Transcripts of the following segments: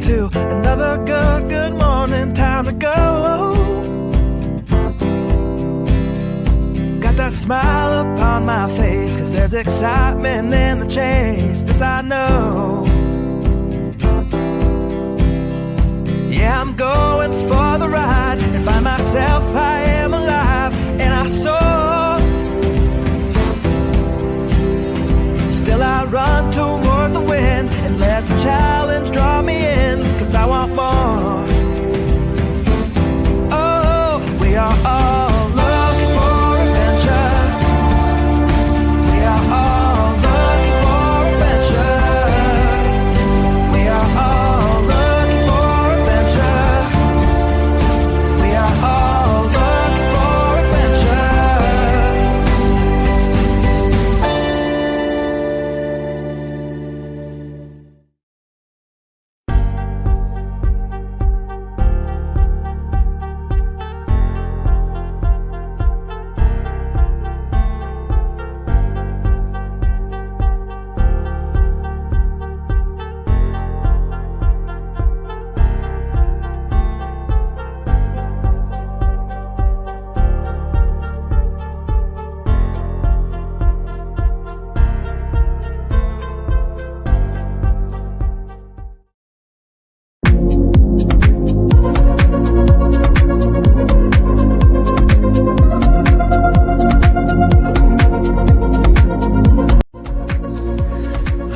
to another good morning. Time to go. Got that smile upon my face, 'cause there's excitement in the chase. This I know. Yeah, I'm going for the ride and find myself I am alive, and I soar. Still I run toward the wind and let the challenge draw me in, 'cause I want more. Oh, we are all looking for adventure. We are all looking for adventure. We are all looking for adventure. We are all looking for adventure.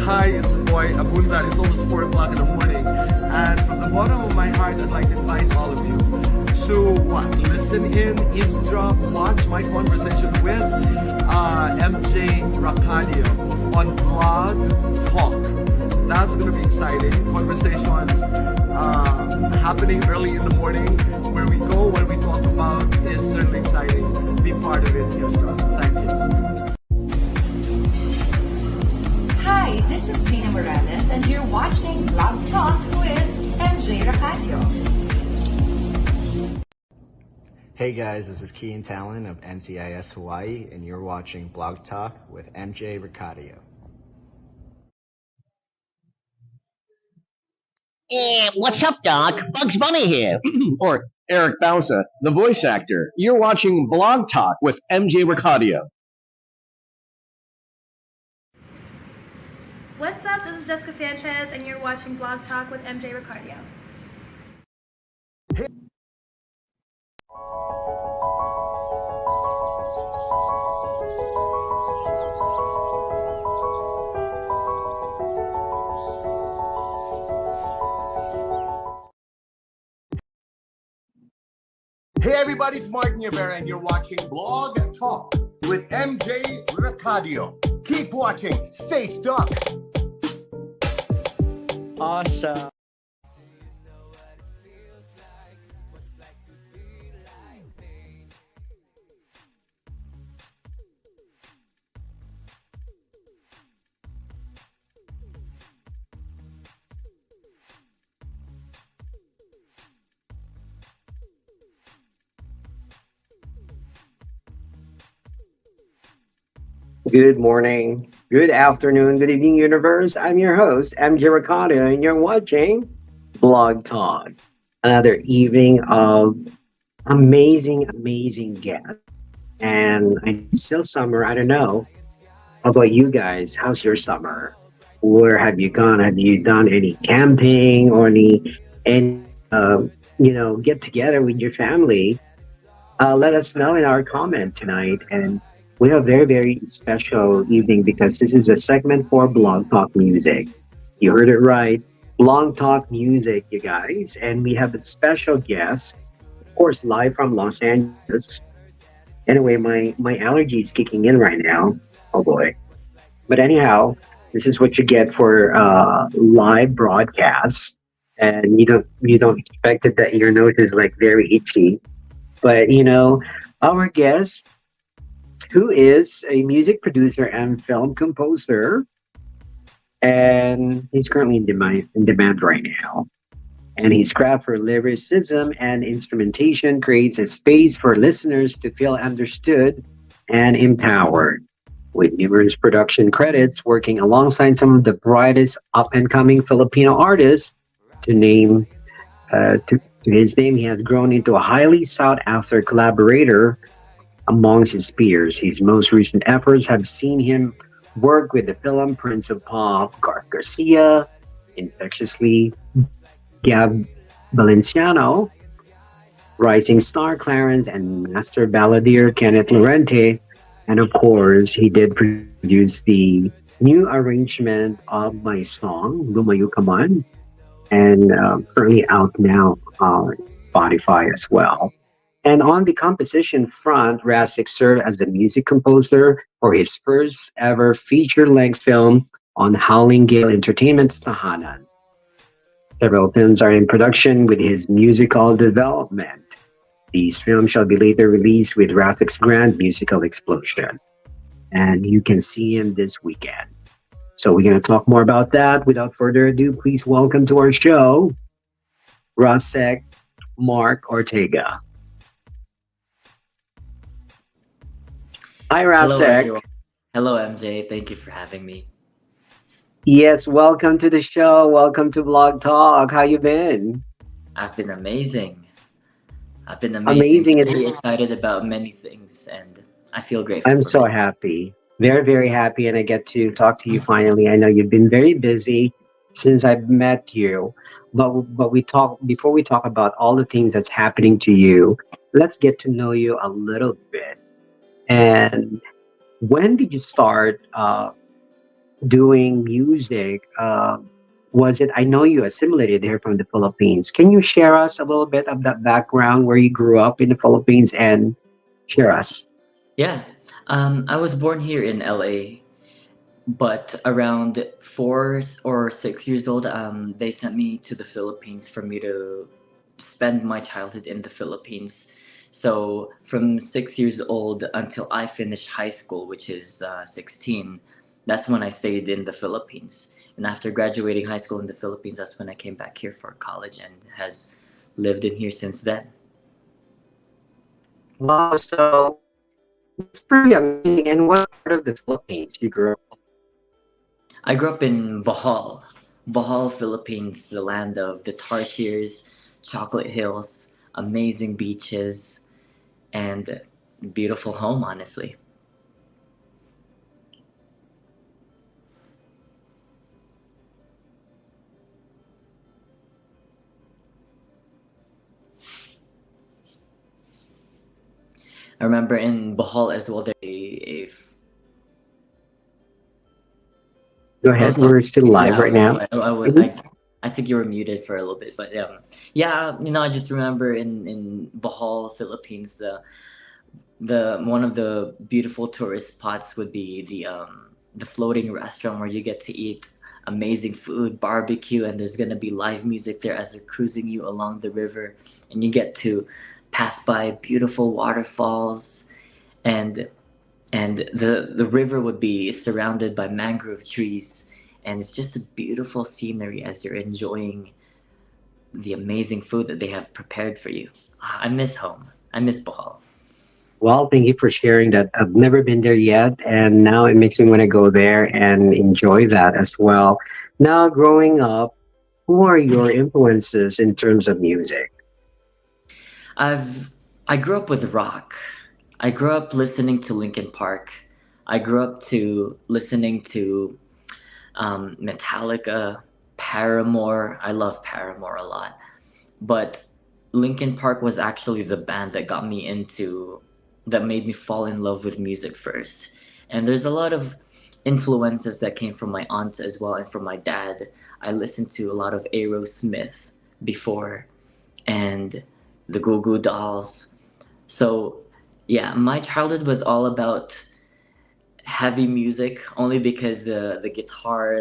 Hi, it's the boy Abunda. It's almost 4 o'clock in the morning, and from the bottom of my heart, I'd like to invite all of you to listen in, eavesdrop, watch my conversation with MJ Racadio on Blogtalk. That's going to be exciting. Conversations happening early in the morning. Where we go, what we talk about is certainly exciting. Be part of it, eavesdrop. Thank you. Hi, this is Tina Morales, and you're watching Blogtalk with MJ Racadio. Hey guys, this is Kean Talon of NCIS Hawaii, and you're watching Blog Talk with MJ Racadio. What's up, Doc? Bugs Bunny here. Or Eric Bausa, the voice actor. You're watching Blog Talk with MJ Racadio. What's up? This is Jessica Sanchez, and you're watching Blog Talk with MJ Racadio. Hey everybody, it's Martin Yavera, and you're watching Blog Talk with MJ Racadio. Keep watching. Stay stuck. Awesome. Good morning, good afternoon, good evening, universe. I'm your host, MJ Racadio, and you're watching Blog Talk. Another evening of amazing guests. And it's still summer. I don't know. How about you guys? How's your summer? Where have you gone? Have you done any camping or any get together with your family? Let us know in our comment tonight. And we have a very special evening because this is a segment for Blog Talk Music. You heard it right. Blog Talk Music, you guys. And we have a special guest, of course, live from Los Angeles. Anyway, my allergy is kicking in right now. Oh boy. But anyhow, this is what you get for live broadcasts. And you don't expect it that your nose is like very itchy. But our guest, who is a music producer and film composer, and he's currently in demand right now. And his craft for lyricism and instrumentation creates a space for listeners to feel understood and empowered. With numerous production credits, working alongside some of the brightest up-and-coming Filipino artists, to name to his name, he has grown into a highly sought after collaborator amongst his peers. His most recent efforts have seen him work with the Fil-Am Prince of Pop, Garth Garcia, infectiously, Gab Valenciano, rising star Clarence, and master balladeer Kenneth Laurente. And of course, he did produce the new arrangement of my song, Lumayo Ka Man, and currently out now on Spotify as well. And on the composition front, Rasec served as the music composer for his first ever feature-length film on Howling Gale Entertainment's Tahanan. Several films are in production with his musical development. These films shall be later released with Rasec's grand musical explosion. And you can see him this weekend. So we're going to talk more about that. Without further ado, please welcome to our show, Rasec Marc Ortega. Hi, Hello, Rasec. everyone. Hello, MJ. Thank you for having me. Yes, welcome to the show. Welcome to Blog Talk. How you been? I've been amazing. I've been Amazing. very excited about many things, and I feel grateful I'm for so it. happy. Very, very happy. And I get to talk to you finally. I know you've been very busy since I've met you. But we talk before we talk about all the things that's happening to you, let's get to know you a little bit. And when did you start doing music? Was it, I know you assimilated here from the Philippines. Can you share us a little bit of that background where you grew up in the Philippines and share us? Yeah, I was born here in LA, but around 4 or 6 years old, they sent me to the Philippines for me to spend my childhood in the Philippines. So from 6 years old until I finished high school, which is 16, that's when I stayed in the Philippines. And after graduating high school in the Philippines, that's when I came back here for college and has lived in here since then. Wow, so it's pretty amazing. And what part of the Philippines you grew up? I grew up in Bohol, Bohol, Philippines, the land of the tarsiers, chocolate hills, amazing beaches, and beautiful home, honestly. I remember in Bohol as well, Go I was ahead. talking. We're still live Yeah, right now. Mhm. I think you were muted for a little bit, but yeah. I just remember in Bohol, Philippines, the one of the beautiful tourist spots would be the floating restaurant where you get to eat amazing food, barbecue, and there's gonna be live music there as they're cruising you along the river, and you get to pass by beautiful waterfalls, and the river would be surrounded by mangrove trees, and it's just a beautiful scenery as you're enjoying the amazing food that they have prepared for you. I miss home. I miss Bohol. Well, thank you for sharing that. I've never been there yet, and now it makes me want to go there and enjoy that as well. Now, growing up, who are your influences in terms of music? I've I grew up with rock. I grew up listening to Linkin Park. I grew up to listening to Metallica, Paramore. I love Paramore a lot, but Linkin Park was actually the band that made me fall in love with music first. And there's a lot of influences that came from my aunt as well and from my dad. I listened to a lot of Aerosmith before, and the Goo Goo Dolls. So yeah, my childhood was all about heavy music only because the guitar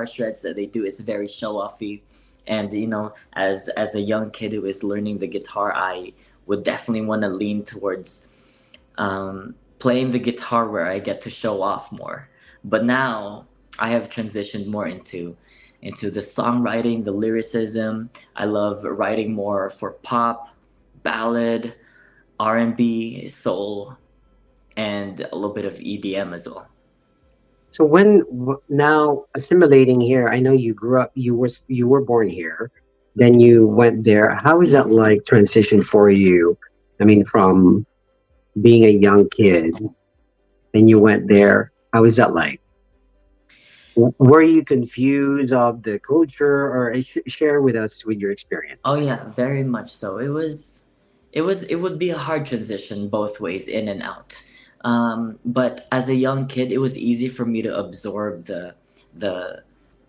shreds that they do is very show offy, and as a young kid who is learning the guitar, I would definitely want to lean towards playing the guitar where I get to show off more. But now I have transitioned more into the songwriting, the lyricism. I love writing more for pop, ballad, R&B, soul, and a little bit of EDM as well. So now assimilating here, I know you grew up, you were born here, then you went there. How is that like transition for you? I mean, from being a young kid and you went there. How is that like? Were you confused of the culture, or share with us with your Oh experience? yeah, very much so. It would be a hard transition both ways, in and out. But as a young kid, it was easy for me to absorb the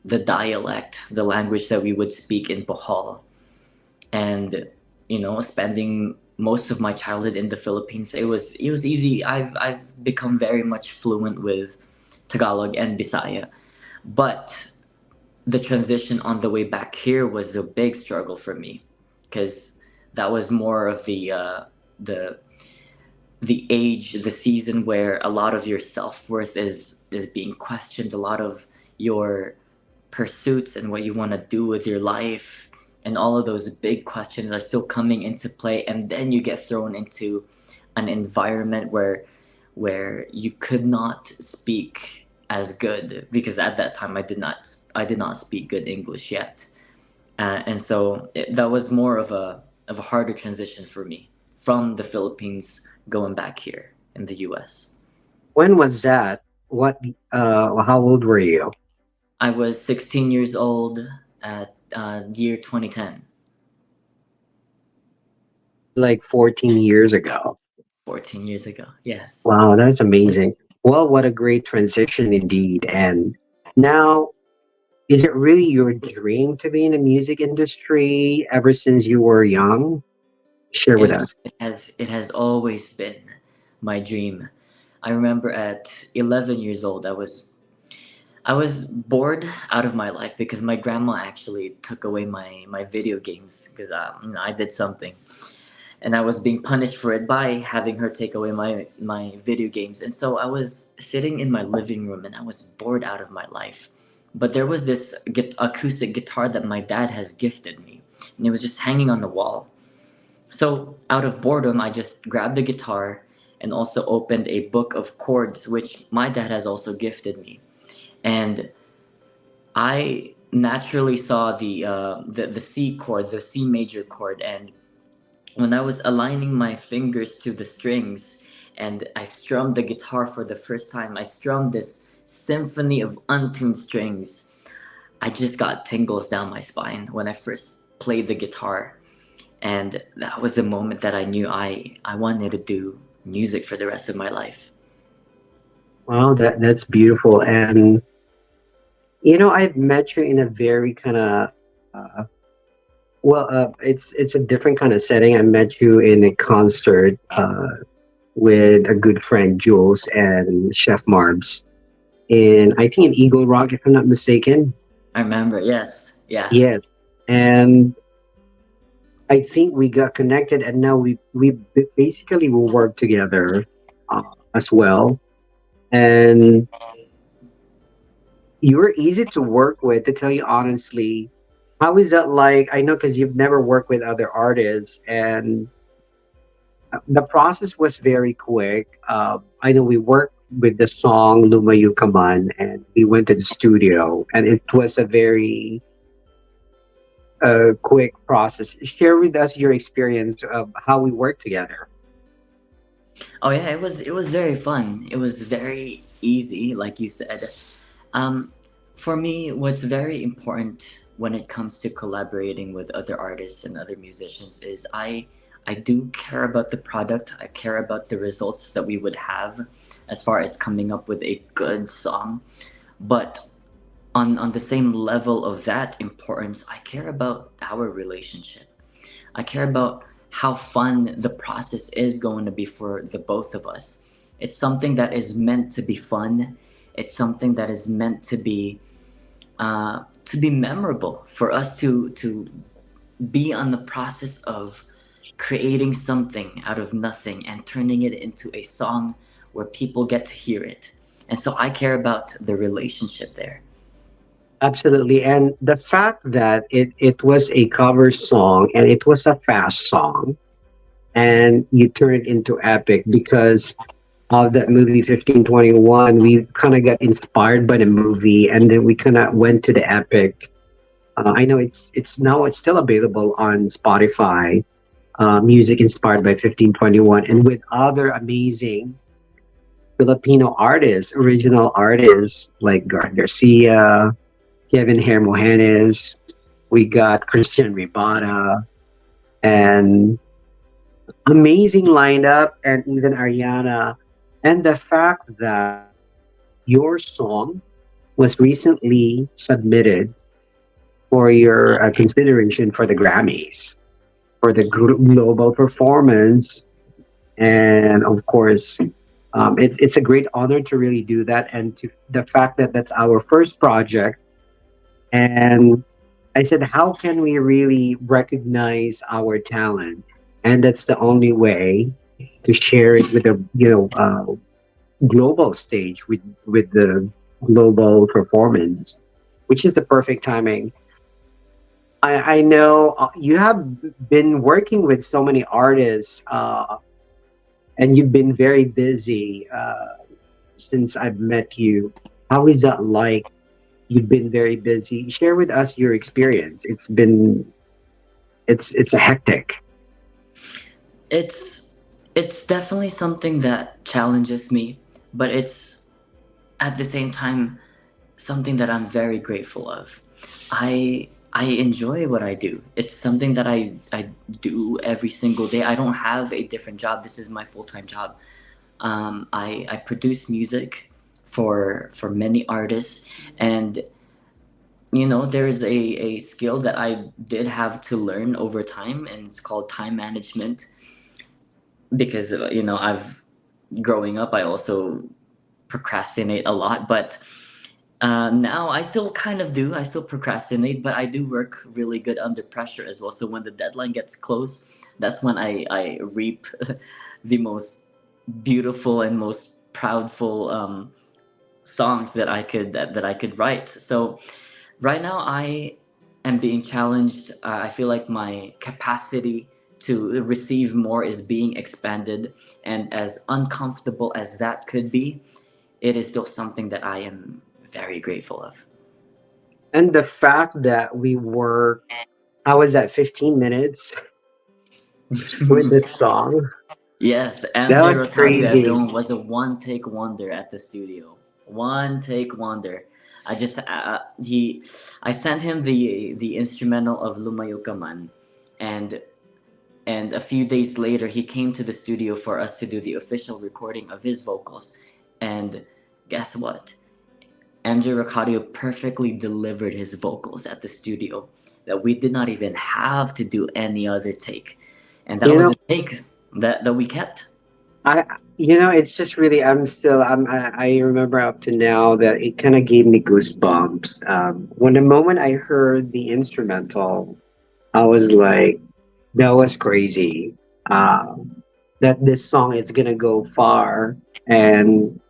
the dialect, the language that we would speak in Bohol, and spending most of my childhood in the Philippines, it was easy. I've become very much fluent with Tagalog and Bisaya, but the transition on the way back here was a big struggle for me because that was more of the the age, the season where a lot of your self-worth is being questioned, a lot of your pursuits and what you want to do with your life and all of those big questions are still coming into play, and then you get thrown into an environment where you could not speak as good, because at that time I did not speak good English yet, and so that was more of a harder transition for me from the Philippines going back here in the US. When was that? What? How old were you? I was 16 years old at year 2010, Like 14 years ago. 14 years ago. Yes. Wow, that's amazing. Well, what a great transition indeed. And now, is it really your dream to be in the music industry ever since you were young? Share with us. It has always been my dream. I remember at 11 years old, I was bored out of my life because my grandma actually took away my video games because I did something, and I was being punished for it by having her take away my video games. And so I was sitting in my living room and I was bored out of my life. But there was this acoustic guitar that my dad has gifted me, and it was just hanging on the wall. So out of boredom, I just grabbed the guitar and also opened a book of chords, which my dad has also gifted me. And I naturally saw the C chord, the C major chord, and when I was aligning my fingers to the strings and I strummed the guitar for the first time, I strummed this symphony of untuned strings. I just got tingles down my spine when I first played the guitar. And that was the moment that I knew I wanted to do music for the rest of my life. Wow, that's beautiful. And I've met you in a very kind of it's a different kind of setting. I met you in a concert with a good friend Jules and Chef Marbs in, I think, in Eagle Rock, if I'm not mistaken. I remember, yes. Yeah. Yes, and I think we got connected, and now we basically will work together uh, as well. And you were easy to work with, to tell you honestly. How is that like? I know because you've never worked with other artists, and the process was very quick. I know we worked with the song Lumayo Ka Man, and we went to the studio, and it was a very quick process. Share with us your experience of how we worked together. Oh yeah, it was very fun. It was very easy, like you said. Um, for me, what's very important when it comes to collaborating with other artists and other musicians is I do care about the product. I care about the results that we would have as far as coming up with a good song. But on the same level of that importance, I care about our relationship. I care about how fun the process is going to be for the both of us. It's something that is meant to be fun. It's something that is meant to be memorable for us to be on the process of creating something out of nothing and turning it into a song where people get to hear it. And so I care about the relationship there. Absolutely. And the fact that it was a cover song and it was a fast song, and you turn it into epic because of that movie 1521. We kind of got inspired by the movie, and then we kind of went to the epic I know it's still available on Spotify. Music inspired by 1521, and with other amazing Filipino artists, original artists like Garth Garcia, Kevin Hermogenes. We got Christian Ribada, and amazing lineup, and even Ariana. And the fact that your song was recently submitted for your consideration for the Grammys, for the global performance. And of course, it's a great honor to really do that. And to the fact that that's our first project. And I said, how can we really recognize our talent? And that's the only way to share it with the global stage, with the global performance, which is the perfect timing. I know you have been working with so many artists, and you've been very busy since I've met you. How is that like? You've been very busy. Share with us your experience. It's a hectic. It's definitely something that challenges me, but it's at the same time something that I'm very grateful of. I enjoy what I do. It's something that I do every single day. I don't have a different job. This is my full-time job. I produce music for many artists, and there is a skill that I did have to learn over time, and it's called time management. Because I've growing up, I also procrastinate a lot, but now I still kind of do. I still procrastinate, but I do work really good under pressure as well. So when the deadline gets close, that's when I reap the most beautiful and most proudful songs that I could write. So right now I am being challenged. I feel like my capacity to receive more is being expanded, and as uncomfortable as that could be, it is still something that I am very grateful of. And the fact that we were, I was at 15 minutes with this song. Yes, That MJ was Racadio, crazy. everyone, was a one take wonder at the studio. One take wonder. I just he I sent him the instrumental of Lumayo Ka Man, and a few days later he came to the studio for us to do the official recording of his vocals. And guess what? MJ Racadio perfectly delivered his vocals at the studio, that we did not even have to do any other take. And that You was know, a take that we kept. I it's just really I remember up to now that it kind of gave me goosebumps. When the moment I heard the instrumental, I was like, that was crazy. That this song is gonna go far, and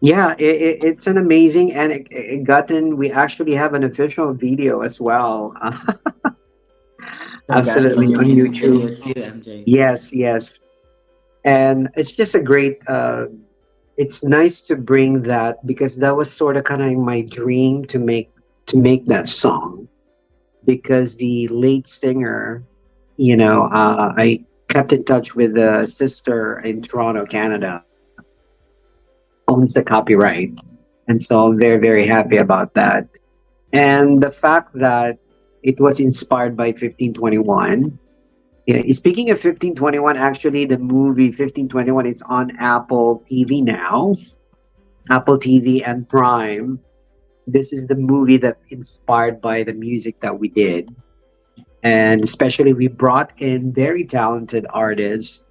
yeah, it's an amazing, and it gotten. We actually have an official video as well. Congrats on Absolutely your on music video YouTube. too, MJ. Yes, yes, and it's just a great. It's nice to bring that because that was sort of kind of my dream to make that song, because the lead singer, I kept in touch with the sister in Toronto, Canada, owns the copyright. And so I'm very, very happy about that. And the fact that it was inspired by 1521. Yeah, speaking of 1521, actually, the movie 1521 is on Apple TV now, Apple TV and Prime. This is the movie that inspired by the music that we did. And especially, we brought in very talented artists,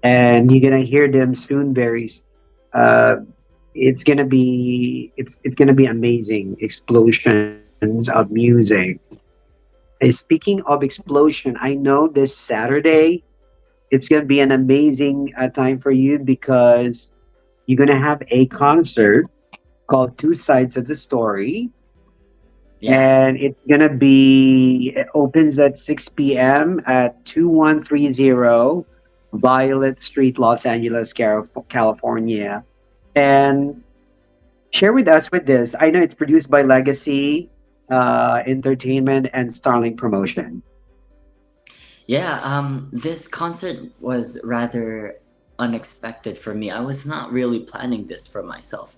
and you're gonna hear them soon. Uh, it's gonna be amazing explosions of music. And speaking of explosion, I know this Saturday it's gonna be an amazing time for you because you're gonna have a concert called Two Sides of the Story, Yes. and it opens at 6 p.m. at 2130 Violet Street, Los Angeles, California. And share with us with this. I know it's produced by Legacy. entertainment and Starlink promotion. Yeah, this concert was rather unexpected for me. I was not really planning this for myself.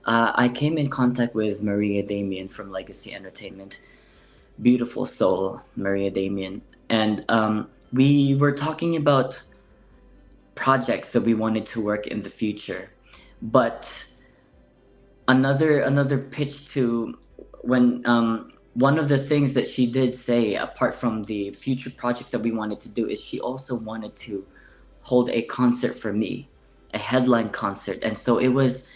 I came in contact with Maria Damien from Legacy Entertainment. Beautiful soul, Maria Damien. And we were talking about projects that we wanted to work in the future. But another pitch to when one of the things that she did say apart from the future projects that we wanted to do is she also wanted to hold a concert for me, a headline concert. And so it was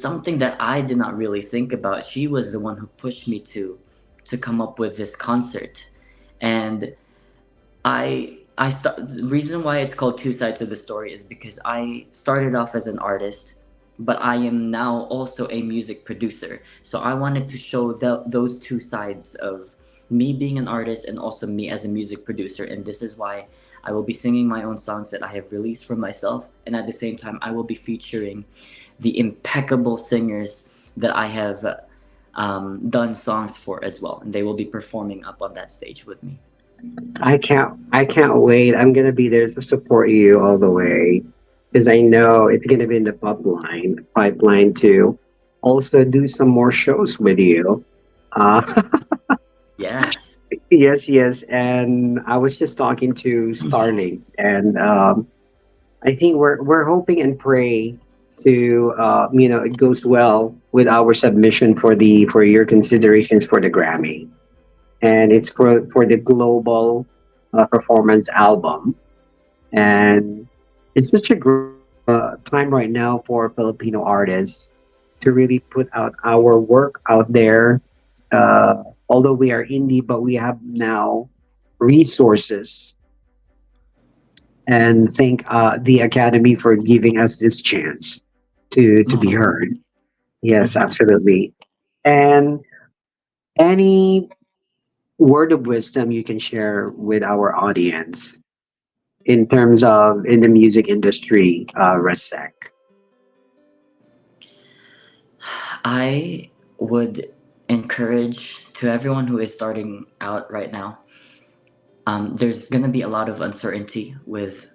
something that I did not really think about. She was the one who pushed me to come up with this concert. And the reason why it's called Two Sides of the Story is because I started off as an artist, but I am now also a music producer. So I wanted to show those two sides of me being an artist and also me as a music producer. And this is why I will be singing my own songs that I have released for myself. And at the same time, I will be featuring the impeccable singers that I have done songs for as well. And they will be performing up on that stage with me. I can't wait. I'm gonna be there to support you all the way because I know it's gonna be in the pipeline to also do some more shows with you. Uh, Yes. yes, yes. And I was just talking to Starling, and I think we're hoping and pray to it goes well with our submission for your considerations for the Grammy, and it's for the global performance album, and it's such a great time right now for Filipino artists to really put out our work out there. Although we are indie, but we have now resources, and thank the Academy for giving us this chance to be heard. Yes, absolutely. And any word of wisdom you can share with our audience in terms of in the music industry, Resec? I would encourage to everyone who is starting out right now. There's gonna be a lot of uncertainty with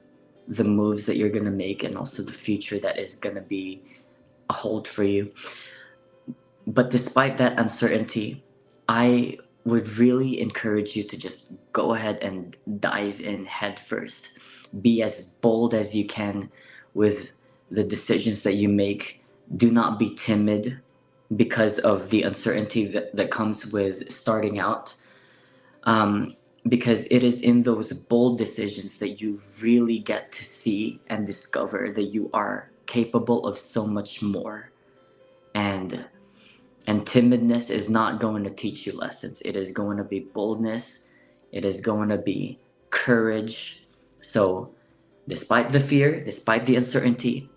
the moves that you're gonna make, and also the future that is gonna be a hold for you. But despite that uncertainty, I would really encourage you to just go ahead and dive in head first. Be as bold as you can with the decisions that you make. Do not be timid because of the uncertainty that comes with starting out. Because it is in those bold decisions that you really get to see and discover that you are capable of so much more. And timidness is not going to teach you lessons. It is going to be boldness. It is going to be courage. So despite the fear, despite the uncertainty,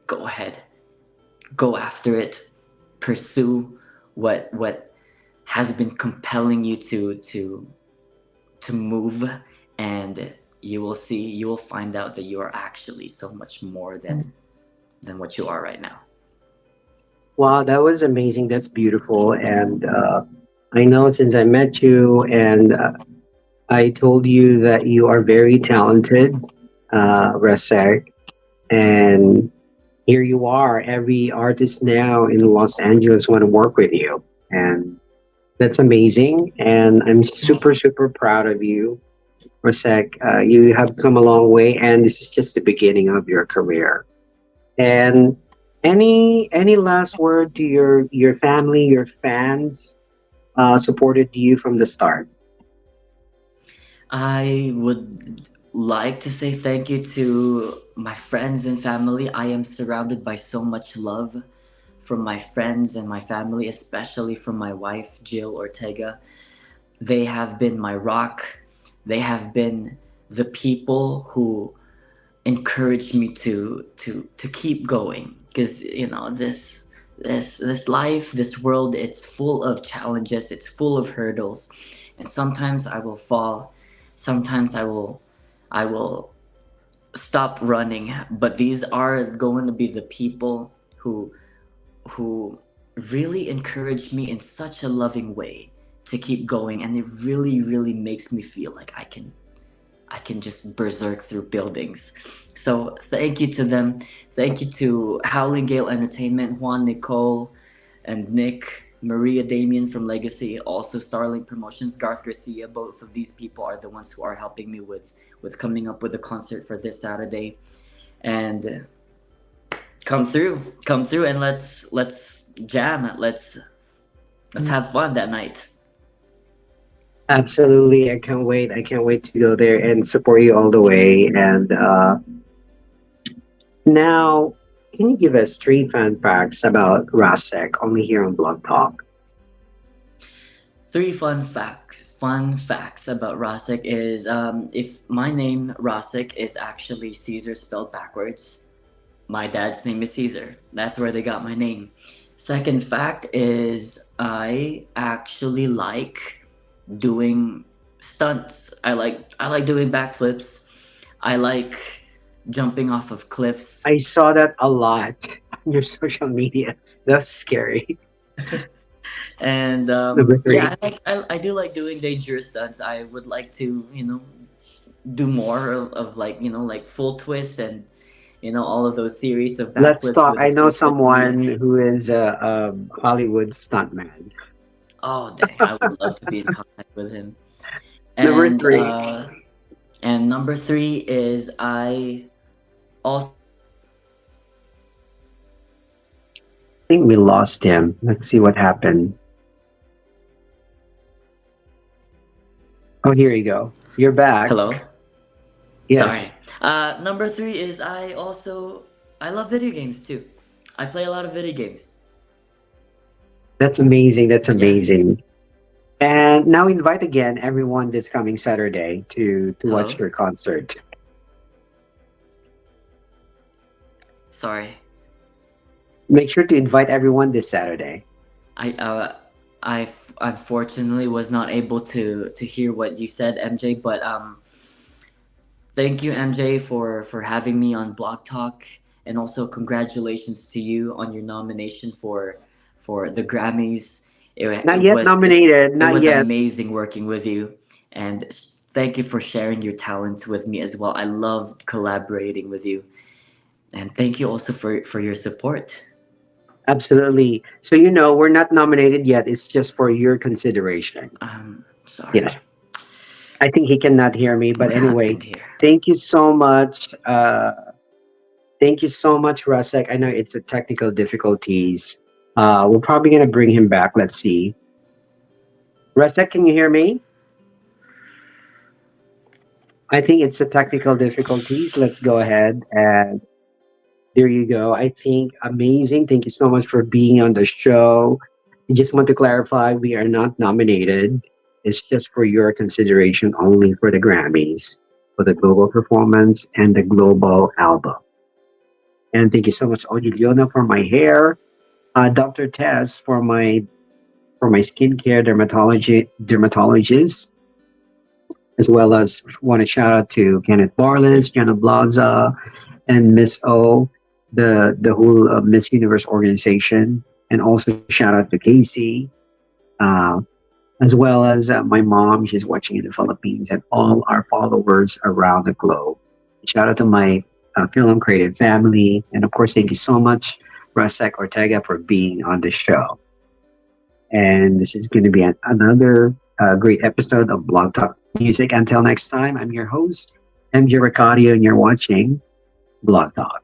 go ahead, go after it, pursue what has been compelling you to move, and you will find out that you are actually so much more than what you are right now. Wow, that was amazing. That's beautiful. And I know since I met you and I told you that you are very talented, Rasek, and here you are. Every artist now in Los Angeles want to work with you, and that's amazing. And I'm super, super proud of you, Rasek. You have come a long way, and this is just the beginning of your career. And any last word to your family, your fans, supported you from the start? I would like to say thank you to my friends and family. I am surrounded by so much love from my friends and my family, especially from my wife, Jill Ortega. They have been my rock. They have been the people who encouraged me to keep going, because this life, this world, it's full of challenges, it's full of hurdles, and sometimes I will fall, sometimes I will stop running, but these are going to be the people who really encouraged me in such a loving way, to keep going, and it really, really makes me feel like I can just berserk through buildings. So thank you to them. Thank you to Howling, Gale Entertainment, Juan, Nicole, and Nick, Maria, Damien from Legacy, also Starlink Promotions, Garth Garcia. Both of these people are the ones who are helping me with coming up with a concert for this Saturday. And come through, and let's jam. Let's have fun that night. Absolutely. I can't wait. I can't wait to go there and support you all the way. And now, can you give us 3 fun facts about Rasec only here on Blog Talk? 3 fun facts about Rasec is if my name Rasec is actually Caesar spelled backwards. My dad's name is Caesar. That's where they got my name. Second fact is I actually like doing stunts. I like doing backflips. I like jumping off of cliffs. I saw that a lot on your social media. That's scary. And Number 3. yeah, I do like doing dangerous stunts. I would like to, do more of like, like full twists and, all of those series of backflips. Let's talk. with I a know full twist. someone who is a Hollywood stuntman. Oh, dang. I would love to be in contact with him. Number And, 3. And number 3 is I also. I think we lost him. Let's see what happened. Oh, here you go. You're back. Hello? Yes. Sorry. Number 3 is I love video games too. I play a lot of video games. That's amazing. That's amazing. And now invite again everyone this coming Saturday to watch your concert. Sorry. Make sure to invite everyone this Saturday. I unfortunately was not able to hear what you said, MJ, but thank you, MJ, for having me on Blog Talk, and also congratulations to you on your nomination for the Grammys. Not yet nominated. Not it was yet. amazing working with you, and thank you for sharing your talents with me as well. I loved collaborating with you, and thank you also for your support. Absolutely. So we're not nominated yet. It's just for your consideration. Sorry. Yes. I think he cannot hear me, but What anyway, happened here? thank you so much. Thank you so much, Rasec. I know it's a technical difficulties. We're probably gonna bring him back. Let's see. Rasec, can you hear me? I think it's the technical difficulties. Let's go ahead and there you go. I think amazing. Thank you so much for being on the show. I just want to clarify, we are not nominated. It's just for your consideration only for the Grammys, for the global performance and the global album. And thank you so much, Odiliona, for my hair, Dr. Tess for my skincare dermatologist, as well as want to shout out to Kenneth Barlis, Jenna Blaza, and Miss O, the whole Miss Universe organization, and also shout out to Casey, as well as my mom. She's watching in the Philippines, and all our followers around the globe. Shout out to my Fil-Am creative family, and of course, thank you so much, Rasec Ortega, for being on the show. And this is going to be another great episode of Blog Talk Music. Until next time, I'm your host, MJ Racadio, and you're watching Blog Talk.